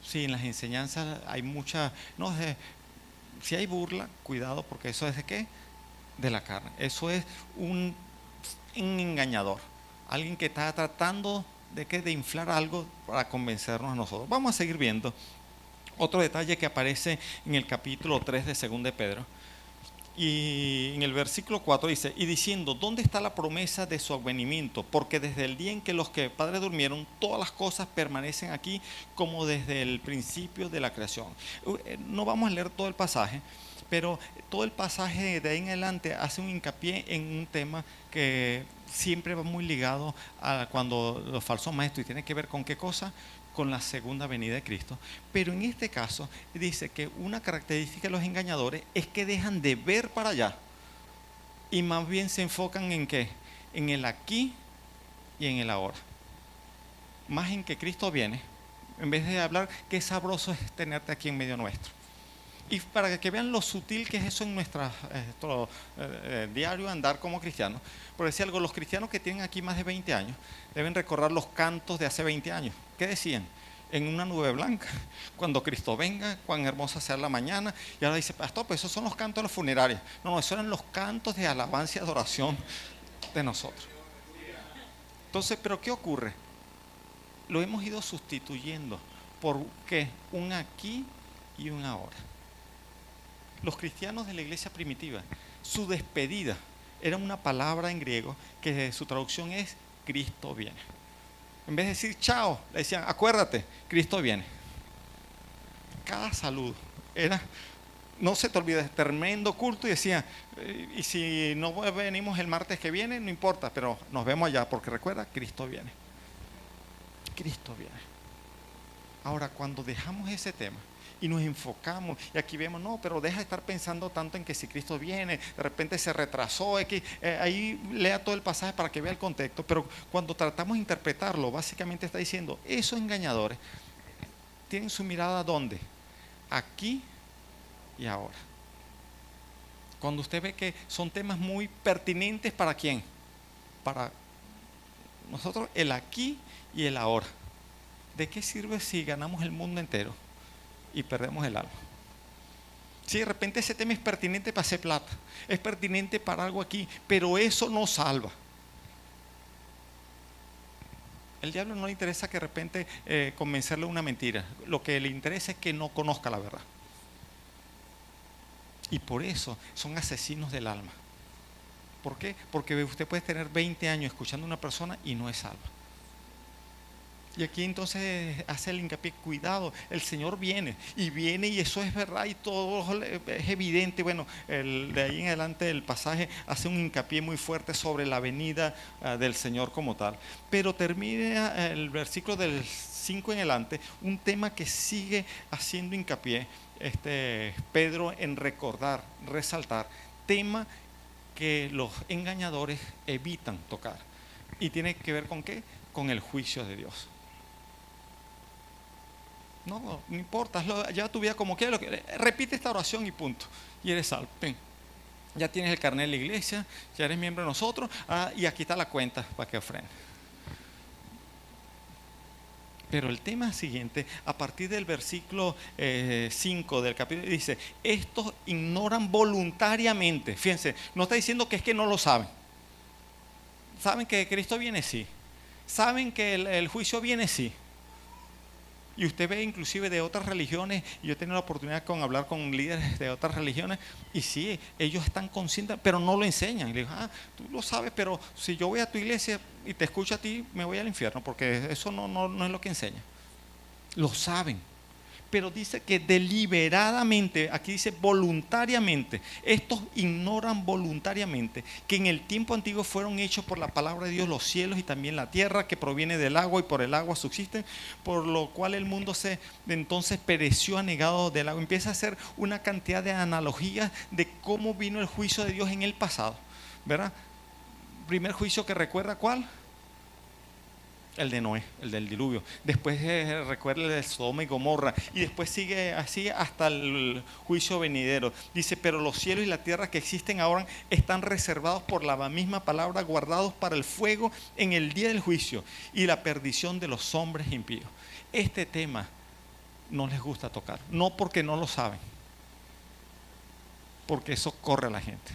Speaker 1: Sí, en las enseñanzas hay mucha, no, si hay burla, cuidado, porque eso es de qué, de la carne. Eso es un engañador, alguien que está tratando de inflar algo para convencernos a nosotros. Vamos a seguir viendo otro detalle que aparece en el capítulo 3 de 2 de Pedro, Y en el versículo 4 dice, y diciendo, ¿dónde está la promesa de su advenimiento? Porque desde el día en que los que padres durmieron, todas las cosas permanecen aquí como desde el principio de la creación. No vamos a leer todo el pasaje, pero todo el pasaje de ahí en adelante hace un hincapié en un tema que siempre va muy ligado a cuando los falsos maestros, y tiene que ver con qué cosa, con la segunda venida de Cristo. Pero en este caso dice que una característica de los engañadores es que dejan de ver para allá y más bien se enfocan en qué, en el aquí y en el ahora, más en que Cristo viene, en vez de hablar qué sabroso es tenerte aquí en medio nuestro. Y para que vean lo sutil que es eso en nuestro diario andar como cristianos, por decir algo, los cristianos que tienen aquí más de 20 años deben recordar los cantos de hace 20 años. ¿Qué decían? En una nube blanca, cuando Cristo venga, cuán hermosa sea la mañana. Y ahora dice, pastor, pues esos son los cantos de los funerarios. No, esos eran los cantos de alabanza y adoración de nosotros. Entonces, ¿pero qué ocurre? Lo hemos ido sustituyendo por ¿qué? Un aquí y un ahora. Los cristianos de la iglesia primitiva, su despedida era una palabra en griego que su traducción es Cristo viene. En vez de decir chao, le decían acuérdate, Cristo viene. Cada saludo era, no se te olvides, tremendo culto, y decían, y si no venimos el martes que viene, no importa, pero nos vemos allá, porque recuerda, Cristo viene. Cristo viene. Ahora, cuando dejamos ese tema y nos enfocamos, y aquí vemos, no, pero deja de estar pensando tanto en que si Cristo viene, de repente se retrasó, ahí lea todo el pasaje para que vea el contexto, pero cuando tratamos de interpretarlo, básicamente está diciendo, esos engañadores tienen su mirada ¿dónde? Aquí y ahora. Cuando usted ve que son temas muy pertinentes, ¿para quién? Para nosotros, el aquí y el ahora. ¿De qué sirve si ganamos el mundo entero y perdemos el alma? Si de repente ese tema es pertinente para hacer plata, es pertinente para algo aquí, pero eso no salva. El diablo no le interesa que de repente convencerle una mentira. Lo que le interesa es que no conozca la verdad. Y por eso son asesinos del alma. ¿Por qué? Porque usted puede tener 20 años escuchando a una persona y no es salva. Y aquí entonces hace el hincapié, cuidado, el Señor viene y eso es verdad y todo es evidente. Bueno, de ahí en adelante el pasaje hace un hincapié muy fuerte sobre la venida del Señor como tal. Pero termina el versículo del 5 en adelante, un tema que sigue haciendo hincapié Pedro en recordar, resaltar, tema que los engañadores evitan tocar. ¿Y tiene que ver con qué? Con el juicio de Dios. No importa, ya tu vida como quieras, repite esta oración y punto. Y eres salvo. Ven, ya tienes el carnet de la iglesia, ya eres miembro de nosotros, y aquí está la cuenta para que ofrende. Pero el tema siguiente, a partir del versículo 5 del capítulo, dice, estos ignoran voluntariamente. Fíjense, no está diciendo que es que no lo saben. ¿Saben que Cristo viene? Sí. ¿Saben que el juicio viene? Sí. Y usted ve inclusive de otras religiones, y yo he tenido la oportunidad de hablar con líderes de otras religiones, y sí, ellos están conscientes, pero no lo enseñan. Y le digo, tú lo sabes, pero si yo voy a tu iglesia y te escucho a ti, me voy al infierno, porque eso no es lo que enseña. Lo saben. Pero dice que deliberadamente, aquí dice voluntariamente, estos ignoran voluntariamente que en el tiempo antiguo fueron hechos por la palabra de Dios los cielos y también la tierra, que proviene del agua y por el agua subsisten, por lo cual el mundo entonces pereció anegado del agua. Empieza a hacer una cantidad de analogías de cómo vino el juicio de Dios en el pasado, ¿verdad? Primer juicio que recuerda, ¿cuál? El de Noé, el del diluvio. Después recuerda el de Sodoma y Gomorra. Y después sigue así hasta el juicio venidero. Dice, pero los cielos y la tierra que existen ahora están reservados por la misma palabra, guardados para el fuego en el día del juicio y la perdición de los hombres impíos. Este tema no les gusta tocar. No porque no lo saben, porque eso corre a la gente.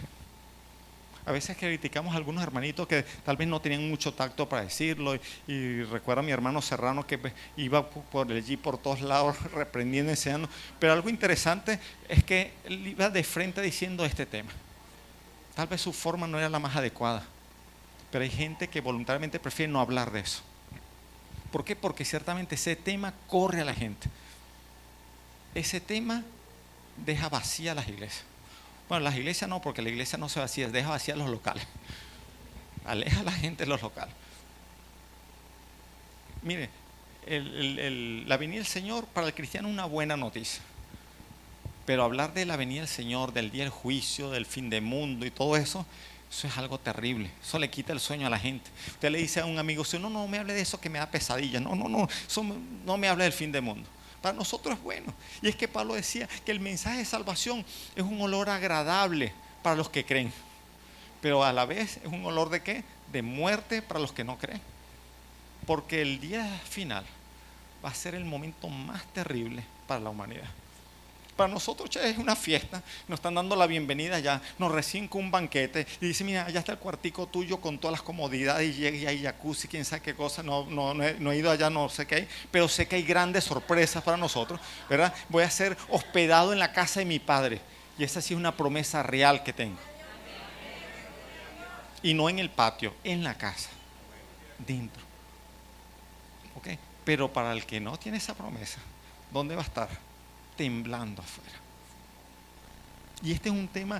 Speaker 1: A veces criticamos a algunos hermanitos que tal vez no tenían mucho tacto para decirlo, y recuerdo a mi hermano Serrano que iba por allí por todos lados reprendiendo, enseñando, pero algo interesante es que él iba de frente diciendo este tema. Tal vez su forma no era la más adecuada, pero hay gente que voluntariamente prefiere no hablar de eso. ¿Por qué? Porque ciertamente ese tema corre a la gente. Ese tema deja vacía las iglesias. Bueno, las iglesias no, porque la iglesia no se vacía, deja vacía los locales. Aleja a la gente de los locales. Mire, la venida del Señor para el cristiano es una buena noticia. Pero hablar de la venida del Señor, del día del juicio, del fin del mundo y todo eso, eso es algo terrible. Eso le quita el sueño a la gente. Usted le dice a un amigo, no me hable de eso que me da pesadilla. No, eso no me hable del fin del mundo. Para nosotros es bueno. Y es que Pablo decía que el mensaje de salvación es un olor agradable para los que creen. Pero a la vez es un olor ¿de qué? De muerte para los que no creen. Porque el día final va a ser el momento más terrible para la humanidad. Para nosotros es una fiesta, nos están dando la bienvenida ya, nos reciben con un banquete y dicen, mira, allá está el cuartico tuyo con todas las comodidades y hay jacuzzi, quién sabe qué cosa, no he ido allá, no sé qué hay, pero sé que hay grandes sorpresas para nosotros, ¿verdad? Voy a ser hospedado en la casa de mi padre y esa sí es una promesa real que tengo. Y no en el patio, en la casa, dentro. ¿Ok? Pero para el que no tiene esa promesa, ¿dónde va a estar? Temblando afuera. Y este es un tema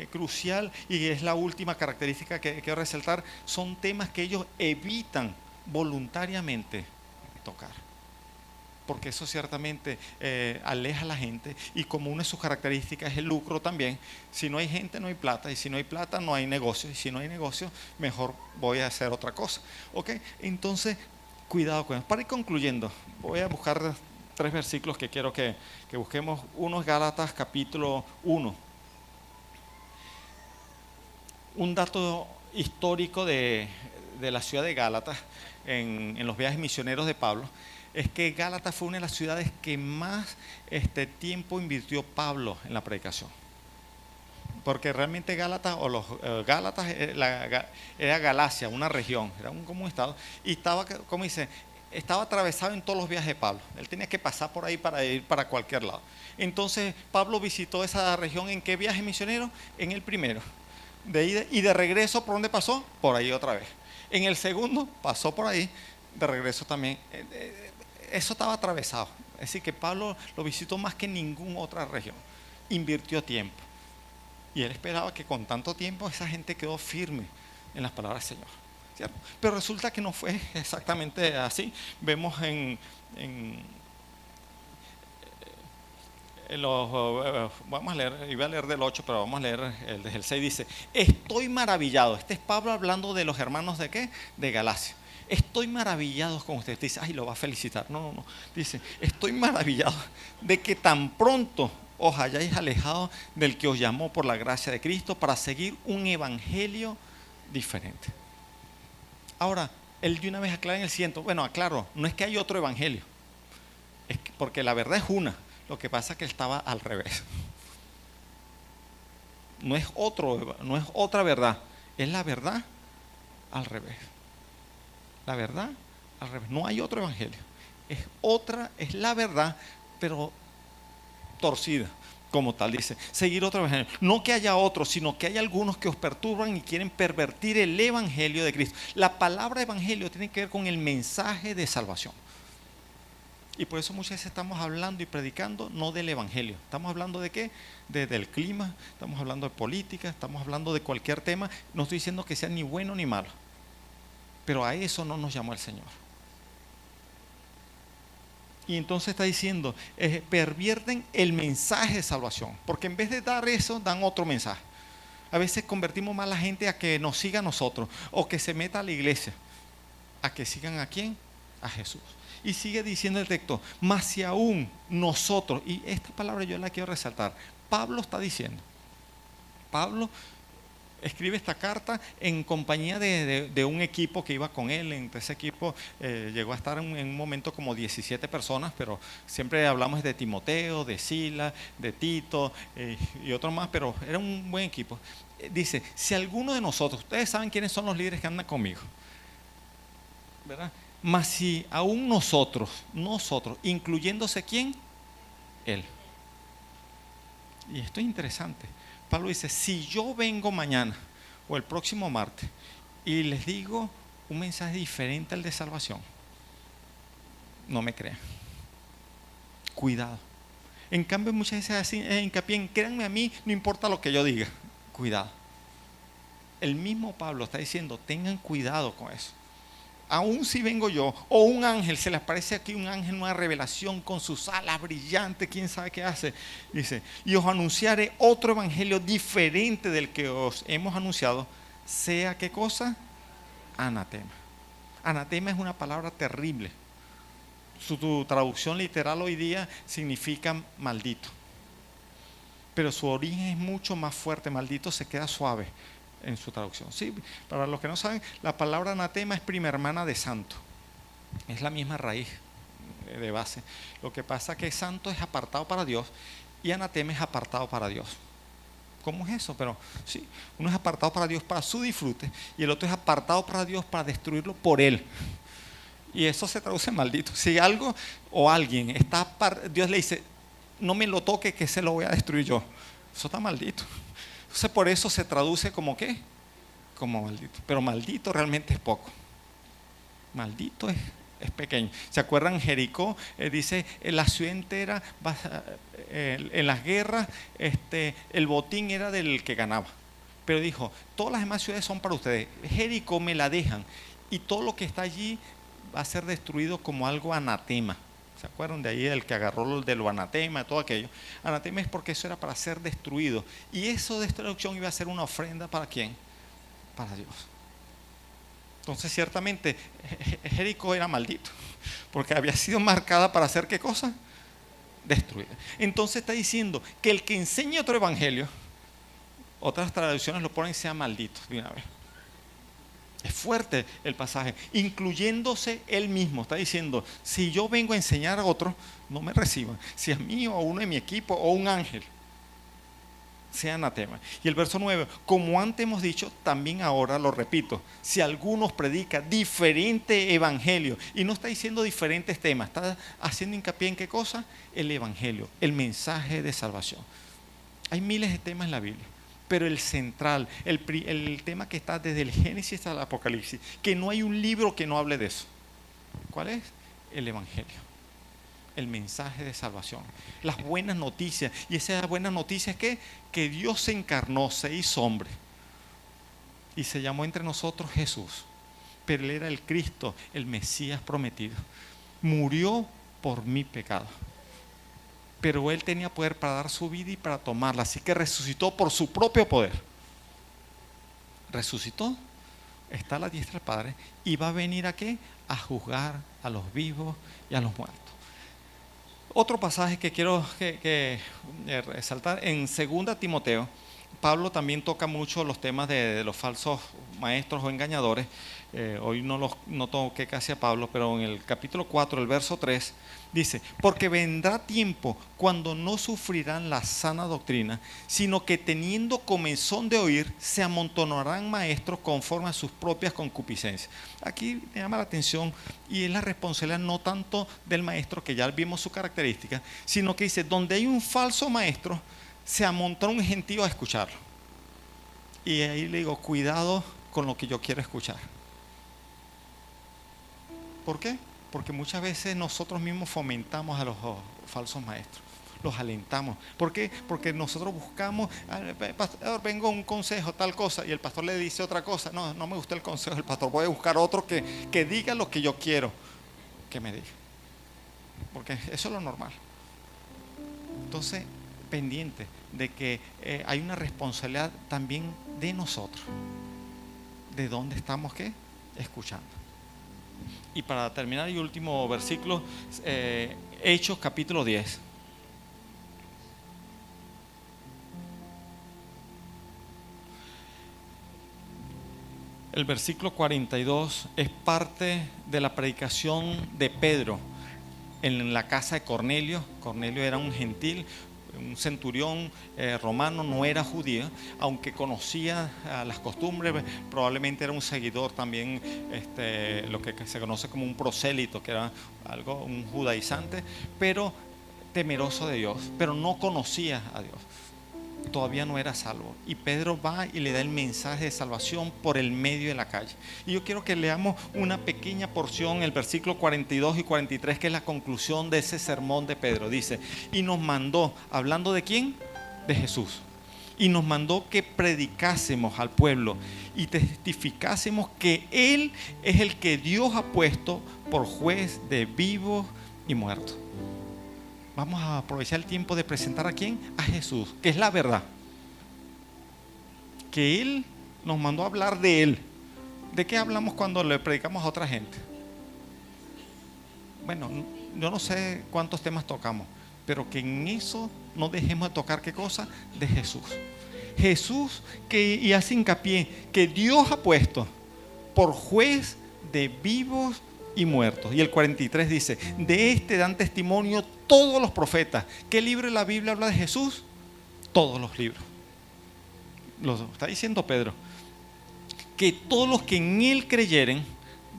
Speaker 1: crucial y es la última característica que quiero resaltar. Son temas que ellos evitan voluntariamente tocar, porque eso ciertamente aleja a la gente, y como una de sus características es el lucro también. Si no hay gente no hay plata, y si no hay plata no hay negocio, y si no hay negocio mejor voy a hacer otra cosa. ¿Ok? Entonces cuidado con eso. Para ir concluyendo, voy a buscar 3 versículos que quiero que busquemos. Uno es Gálatas capítulo 1. Un dato histórico de la ciudad de Gálatas en los viajes misioneros de Pablo es que Gálatas fue una de las ciudades que más tiempo invirtió Pablo en la predicación. Porque realmente Gálatas, o los Gálatas, era Galacia, una región, era como un estado, y estaba, como dice, estaba atravesado en todos los viajes de Pablo. Él tenía que pasar por ahí para ir para cualquier lado. Entonces Pablo visitó esa región. ¿En qué viaje misionero? En el primero. De ida, y de regreso, ¿por dónde pasó? Por ahí otra vez. En el segundo pasó por ahí, de regreso también. Eso estaba atravesado. Es decir, que Pablo lo visitó más que ninguna otra región. Invirtió tiempo. Y él esperaba que con tanto tiempo esa gente quedó firme en las palabras del Señor. ¿Cierto? Pero resulta que no fue exactamente así. Vemos vamos a leer, iba a leer del 8, pero vamos a leer desde el 6. Dice, estoy maravillado. Este es Pablo hablando de los hermanos ¿de qué? De Galacia. Estoy maravillado con ustedes. Dice, ay, lo va a felicitar. No. Dice, estoy maravillado de que tan pronto os hayáis alejado del que os llamó por la gracia de Cristo para seguir un evangelio diferente. Ahora, él de una vez aclara en el siguiente. Bueno, aclaro, no es que hay otro evangelio, es que, porque la verdad es una. Lo que pasa es que él estaba al revés. No es otra verdad, es la verdad al revés. La verdad al revés. No hay otro evangelio. Es la verdad, pero torcida, como tal. Dice, seguir otro evangelio. No que haya otro, sino que hay algunos que os perturban y quieren pervertir el evangelio de Cristo. La palabra evangelio tiene que ver con el mensaje de salvación. Y por eso muchas veces estamos hablando y predicando no del evangelio. Estamos hablando de qué? Del clima, estamos hablando de política, estamos hablando de cualquier tema. No estoy diciendo que sea ni bueno ni malo, pero a eso no nos llamó el Señor. Y entonces está diciendo, pervierten el mensaje de salvación, porque en vez de dar eso, dan otro mensaje. A veces convertimos más a la gente a que nos siga a nosotros, o que se meta a la iglesia, a que sigan a ¿quién? A Jesús. Y sigue diciendo el texto, mas si aún nosotros, y esta palabra yo la quiero resaltar, Pablo está diciendo, Pablo escribe esta carta en compañía de un equipo que iba con él. Entre ese equipo llegó a estar en un momento como 17 personas, pero siempre hablamos de Timoteo, de Sila, de Tito y otros más, pero era un buen equipo. Dice, si alguno de nosotros, ustedes saben quiénes son los líderes que andan conmigo, ¿verdad? Mas si aún nosotros, incluyéndose ¿quién? Él. y esto es interesante, Pablo dice, si yo vengo mañana o el próximo martes y les digo un mensaje diferente al de salvación, no me crean. Cuidado. En cambio, muchas veces hacen hincapié en, créanme a mí, no importa lo que yo diga. Cuidado. El mismo Pablo está diciendo, tengan cuidado con eso. Aún si vengo yo, o un ángel, se les aparece aquí un ángel, una revelación con sus alas brillantes, quién sabe qué hace. Dice, y os anunciaré otro evangelio diferente del que os hemos anunciado, sea qué cosa, anatema. Anatema es una palabra terrible. Su traducción literal hoy día significa maldito. Pero su origen es mucho más fuerte. Maldito se queda suave en su traducción. Sí, para los que no saben, la palabra anatema es prima hermana de santo. Es la misma raíz de base. Lo que pasa es que santo es apartado para Dios y anatema es apartado para Dios. ¿Cómo es eso? Pero sí, uno es apartado para Dios para su disfrute y el otro es apartado para Dios para destruirlo por Él. Y eso se traduce en maldito. Si algo o alguien está, Dios le dice, no me lo toque que se lo voy a destruir yo. Eso está maldito. Entonces por eso se traduce como ¿qué? Como maldito. Pero maldito realmente es poco. Maldito es pequeño. ¿Se acuerdan? Jericó dice, la ciudad entera, en las guerras, el botín era del que ganaba. Pero dijo, todas las demás ciudades son para ustedes. Jericó me la dejan. Y todo lo que está allí va a ser destruido como algo anatema. ¿Se acuerdan de ahí el que agarró de lo anatema, todo aquello? Anatema es porque eso era para ser destruido. Y esa destrucción iba a ser una ofrenda ¿para quién? Para Dios. Entonces ciertamente Jericó era maldito, porque había sido marcada para hacer ¿qué cosa? Destruida. Entonces está diciendo que el que enseñe otro evangelio, otras traducciones lo ponen sea maldito de una vez. Es fuerte el pasaje, incluyéndose él mismo. Está diciendo, si yo vengo a enseñar a otro, no me reciban. Si es mío o uno de mi equipo o un ángel, sea anatema. Y el verso 9, como antes hemos dicho, también ahora lo repito, si alguno predica diferente evangelio, y no está diciendo diferentes temas, está haciendo hincapié en qué cosa, el evangelio, el mensaje de salvación. Hay miles de temas en la Biblia, pero el central, el tema que está desde el Génesis hasta el Apocalipsis, que no hay un libro que no hable de eso. ¿Cuál es? El evangelio, el mensaje de salvación, las buenas noticias. Y esa buena noticia es que Dios se encarnó, se hizo hombre y se llamó entre nosotros Jesús, pero Él era el Cristo, el Mesías prometido. Murió por mi pecado, pero Él tenía poder para dar su vida y para tomarla, así que resucitó por su propio poder. Resucitó, está a la diestra del Padre y va a venir ¿a qué? A juzgar a los vivos y a los muertos. Otro pasaje que quiero resaltar, en 2 Timoteo, Pablo también toca mucho los temas de los falsos maestros o engañadores. Hoy no toqué casi a Pablo, pero en el capítulo 4, el verso 3, dice, porque vendrá tiempo cuando no sufrirán la sana doctrina, sino que teniendo comezón de oír, se amontonarán maestros conforme a sus propias concupiscencias. Aquí me llama la atención y es la responsabilidad no tanto del maestro, que ya vimos su característica, sino que dice, donde hay un falso maestro, se amontona un gentío a escucharlo. Y ahí le digo, cuidado con lo que yo quiero escuchar. ¿Por qué? Porque muchas veces nosotros mismos fomentamos a los falsos maestros, los alentamos. ¿Por qué? Porque nosotros buscamos, pastor, vengo a un consejo, tal cosa, y el pastor le dice otra cosa. No me gusta el consejo del pastor, voy a buscar otro que diga lo que yo quiero que me diga. Porque eso es lo normal. Entonces, pendiente de que hay una responsabilidad también de nosotros, de dónde estamos escuchando. Y para terminar, y último versículo, Hechos capítulo 10. El versículo 42 es parte de la predicación de Pedro en la casa de Cornelio. Cornelio era un gentil, un centurión romano, no era judío, aunque conocía las costumbres, probablemente era un seguidor también, lo que se conoce como un prosélito, que era un judaizante, pero temeroso de Dios, pero no conocía a Dios. todavía no era salvo. Y Pedro va y le da el mensaje de salvación por el medio de la calle. Y yo quiero que leamos una pequeña porción, el versículo 42 y 43, que es la conclusión de ese sermón de Pedro. Dice, y nos mandó, ¿hablando de quién? De Jesús. Y nos mandó que predicásemos al pueblo y testificásemos que Él es el que Dios ha puesto por juez de vivos y muertos. Vamos a aprovechar el tiempo de presentar a quién, a Jesús, que es la verdad. Que Él nos mandó a hablar de Él. ¿De qué hablamos cuando le predicamos a otra gente? Bueno, yo no sé cuántos temas tocamos, pero que en eso no dejemos de tocar ¿qué cosa? De Jesús. Jesús y hace hincapié que Dios ha puesto por juez de vivos y muertos. Y el 43 dice, de este dan testimonio todos los profetas. ¿Qué libro de la Biblia habla de Jesús? Todos los libros. Lo está diciendo Pedro. Que todos los que en Él creyeren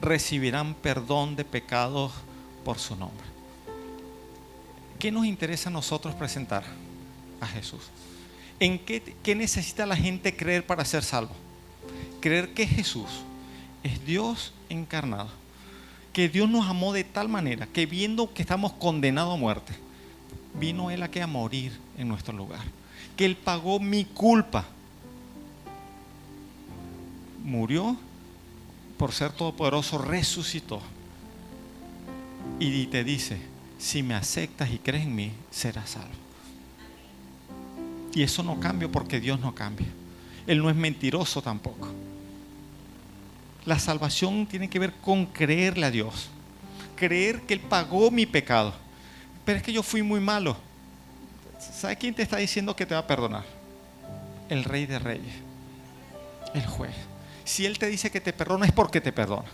Speaker 1: recibirán perdón de pecados por su nombre. ¿Qué nos interesa a nosotros presentar? A Jesús. ¿En qué necesita la gente creer para ser salvo? Creer que Jesús es Dios encarnado. Que Dios nos amó de tal manera que viendo que estamos condenados a muerte, vino Él a morir en nuestro lugar. Que Él pagó mi culpa. Murió por ser todopoderoso, resucitó. Y te dice, si me aceptas y crees en mí, serás salvo. Y eso no cambia porque Dios no cambia. Él no es mentiroso tampoco. La salvación tiene que ver con creerle a Dios. Creer que Él pagó mi pecado. Pero es que yo fui muy malo. ¿Sabe quién te está diciendo que te va a perdonar? El Rey de Reyes. El juez. Si Él te dice que te perdona es porque te perdona.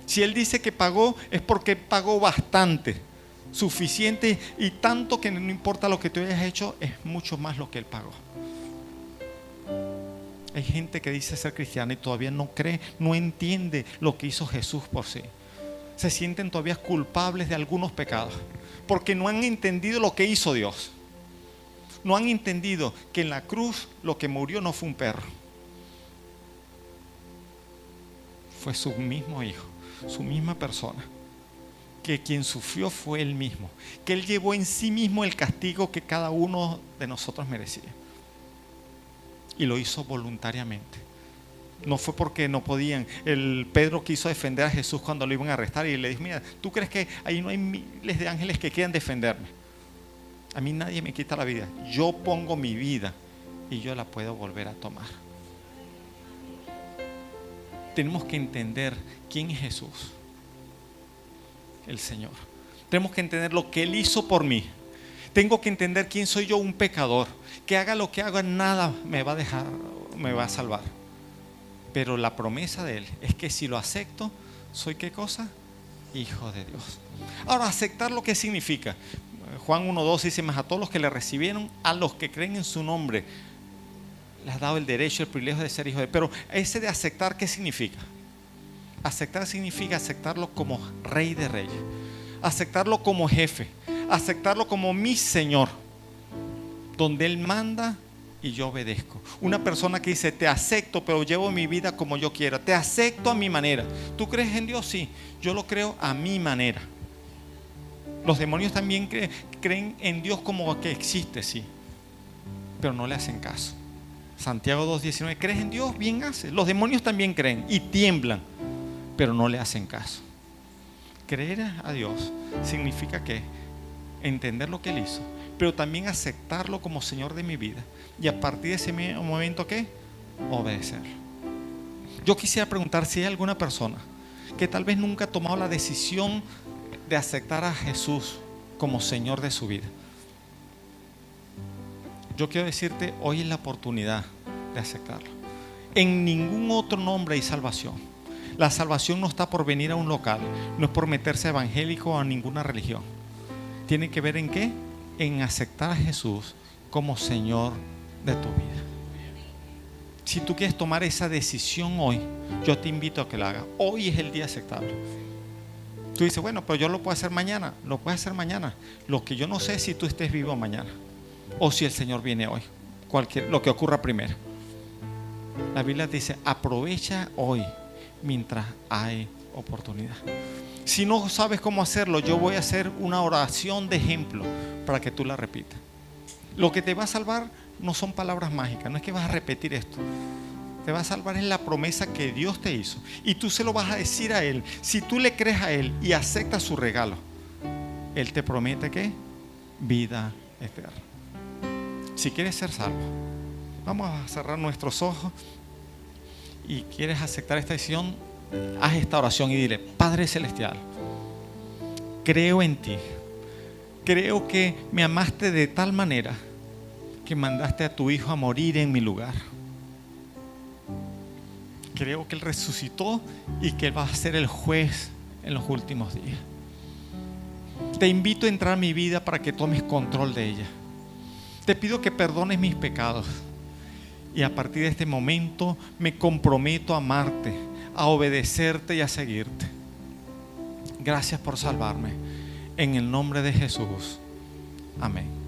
Speaker 1: Si Él dice que pagó es porque pagó bastante. Suficiente y tanto que no importa lo que tú hayas hecho, es mucho más lo que Él pagó. Hay gente que dice ser cristiana y todavía no cree, no entiende lo que hizo Jesús por sí. Se sienten todavía culpables de algunos pecados porque no han entendido lo que hizo Dios. No han entendido que en la cruz lo que murió no fue un perro, fue su mismo hijo, su misma persona. Que quien sufrió fue Él mismo, que Él llevó en sí mismo el castigo que cada uno de nosotros merecía. Y lo hizo voluntariamente. No fue porque no podían. El Pedro quiso defender a Jesús cuando lo iban a arrestar y le dijo, mira, ¿tú crees que ahí no hay miles de ángeles que quieran defenderme? A mí nadie me quita la vida. Yo pongo mi vida y yo la puedo volver a tomar. Tenemos que entender quién es Jesús. El Señor. Tenemos que entender lo que Él hizo por mí. Tengo que entender quién soy yo, un pecador. Que haga lo que haga, nada me va a dejar, me va a salvar. Pero la promesa de Él es que si lo acepto, ¿soy qué cosa? Hijo de Dios. Ahora, aceptar lo que significa. Juan 1:2 dice, más a todos los que le recibieron, a los que creen en su nombre, les ha dado el derecho, el privilegio de ser hijos de Dios. Pero ese de aceptar, ¿qué significa? Aceptar significa aceptarlo como Rey de Reyes, aceptarlo como jefe, aceptarlo como mi Señor, donde Él manda y yo obedezco. Una persona que dice, te acepto, pero llevo mi vida como yo quiera, te acepto a mi manera. ¿Tú crees en Dios? Sí, yo lo creo a mi manera. Los demonios también creen en Dios como que existe, sí, pero no le hacen caso. Santiago 2:19, ¿crees en Dios? Bien haces. Los demonios también creen y tiemblan, pero no le hacen caso. Creer a Dios significa que entender lo que Él hizo, pero también aceptarlo como Señor de mi vida. Y a partir de ese momento, ¿qué? Obedecerlo. Yo quisiera preguntar si hay alguna persona que tal vez nunca ha tomado la decisión de aceptar a Jesús como Señor de su vida. Yo quiero decirte, hoy es la oportunidad de aceptarlo. En ningún otro nombre hay salvación. La salvación no está por venir a un local, no es por meterse evangélico o a ninguna religión. Tiene que ver en qué, en aceptar a Jesús como Señor de tu vida. Si tú quieres tomar esa decisión hoy, yo te invito a que la hagas. Hoy es el día aceptable. Tú dices, bueno, pero yo lo puedo hacer mañana. Lo puedes hacer mañana. Lo que yo no sé es si tú estés vivo mañana o si el Señor viene hoy. lo que ocurra primero. La Biblia dice, aprovecha hoy mientras hay oportunidad. Si no sabes cómo hacerlo, yo voy a hacer una oración de ejemplo para que tú la repitas. Lo que te va a salvar no son palabras mágicas, no es que vas a repetir esto. Te va a salvar en la promesa que Dios te hizo. Y tú se lo vas a decir a Él. Si tú le crees a Él y aceptas su regalo, Él te promete que vida eterna. Si quieres ser salvo, vamos a cerrar nuestros ojos. Y quieres aceptar esta decisión, haz esta oración y dile: Padre Celestial, creo en ti. Creo que me amaste de tal manera que mandaste a tu Hijo a morir en mi lugar. Creo que Él resucitó y que Él va a ser el juez en los últimos días. Te invito a entrar a mi vida para que tomes control de ella. Te pido que perdones mis pecados. Y a partir de este momento me comprometo a amarte, a obedecerte y a seguirte. Gracias por salvarme. En el nombre de Jesús. Amén.